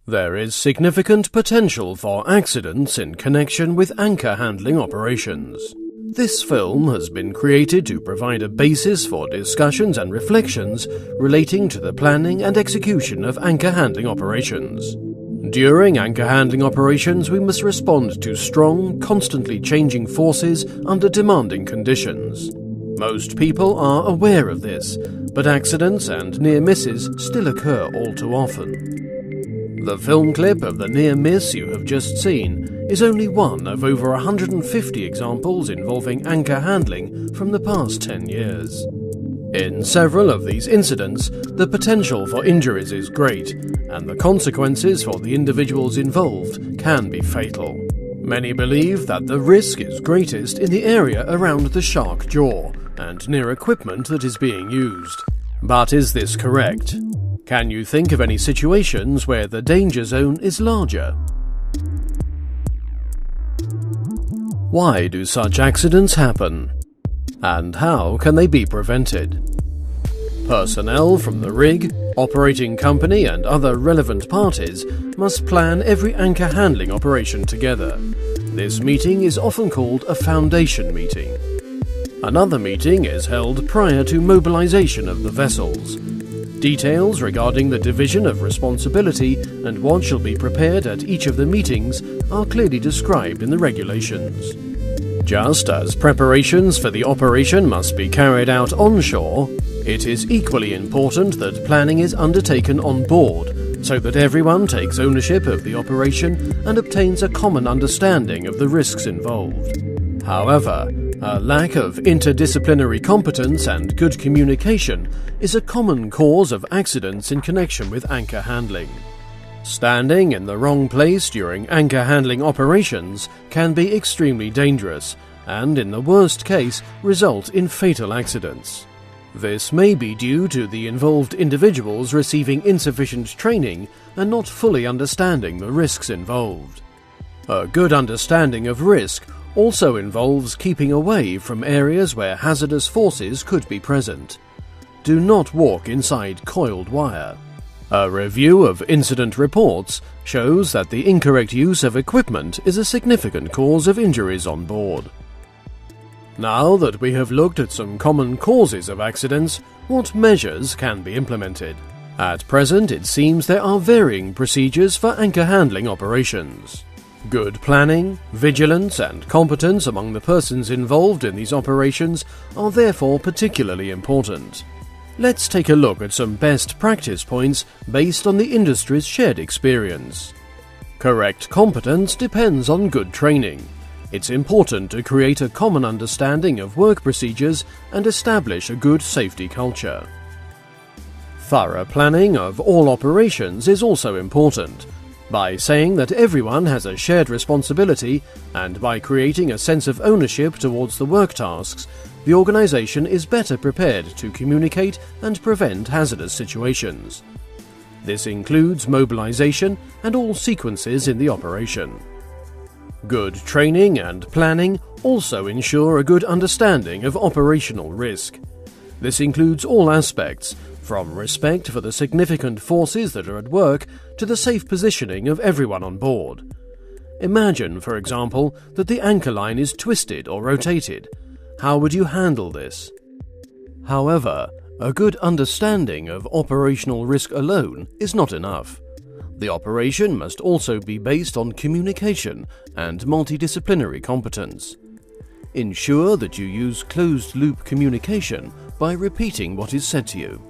There is significant potential for accidents in connection with anchor handling operations. This film has been created to provide a basis for discussions and reflections relating to the planning and execution of anchor handling operations. During anchor handling operations, we must respond to strong, constantly changing forces under demanding conditions. Most people are aware of this, but accidents and near misses still occur all too often. The film clip of the near miss you have just seen is only one of over 150 examples involving anchor handling from the past 10 years. In several of these incidents, the potential for injuries is great, and the consequences for the individuals involved can be fatal. Many believe that the risk is greatest in the area around the shark jaw and near equipment that is being used. But is this correct? Can you think of any situations where the danger zone is larger? Why do such accidents happen? And how can they be prevented? Personnel from the rig, operating company and other relevant parties must plan every anchor handling operation together. This meeting is often called a foundation meeting. Another meeting is held prior to mobilization of the vessels. Details regarding the division of responsibility and what shall be prepared at each of the meetings are clearly described in the regulations. Just as preparations for the operation must be carried out onshore, it is equally important that planning is undertaken on board so that everyone takes ownership of the operation and obtains a common understanding of the risks involved. However, a lack of interdisciplinary competence and good communication is a common cause of accidents in connection with anchor handling. Standing in the wrong place during anchor handling operations can be extremely dangerous and, in the worst case, result in fatal accidents. This may be due to the involved individuals receiving insufficient training and not fully understanding the risks involved. A good understanding of risk also involves keeping away from areas where hazardous forces could be present. Do not walk inside coiled wire. A review of incident reports shows that the incorrect use of equipment is a significant cause of injuries on board. Now that we have looked at some common causes of accidents, what measures can be implemented? At present, it seems there are varying procedures for anchor handling operations. Good planning, vigilance and competence among the persons involved in these operations are therefore particularly important. Let's take a look at some best practice points based on the industry's shared experience. Correct competence depends on good training. It's important to create a common understanding of work procedures and establish a good safety culture. Thorough planning of all operations is also important. By saying that everyone has a shared responsibility and by creating a sense of ownership towards the work tasks, the organization is better prepared to communicate and prevent hazardous situations. This includes mobilization and all sequences in the operation. Good training and planning also ensure a good understanding of operational risk. This includes all aspects, from respect for the significant forces that are at work to the safe positioning of everyone on board. Imagine, for example, that the anchor line is twisted or rotated. How would you handle this? However, a good understanding of operational risk alone is not enough. The operation must also be based on communication and multidisciplinary competence. Ensure that you use closed-loop communication by repeating what is said to you.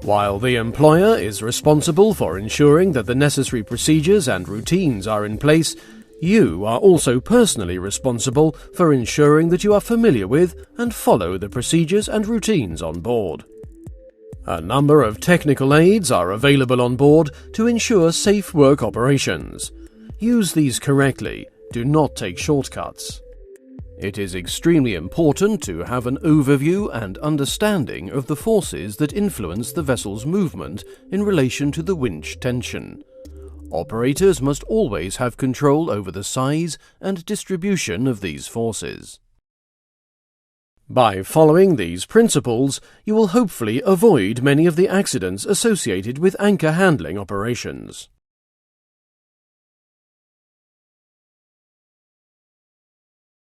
While the employer is responsible for ensuring that the necessary procedures and routines are in place, you are also personally responsible for ensuring that you are familiar with and follow the procedures and routines on board. A number of technical aids are available on board to ensure safe work operations. Use these correctly. Do not take shortcuts. It is extremely important to have an overview and understanding of the forces that influence the vessel's movement in relation to the winch tension. Operators must always have control over the size and distribution of these forces. By following these principles, you will hopefully avoid many of the accidents associated with anchor handling operations.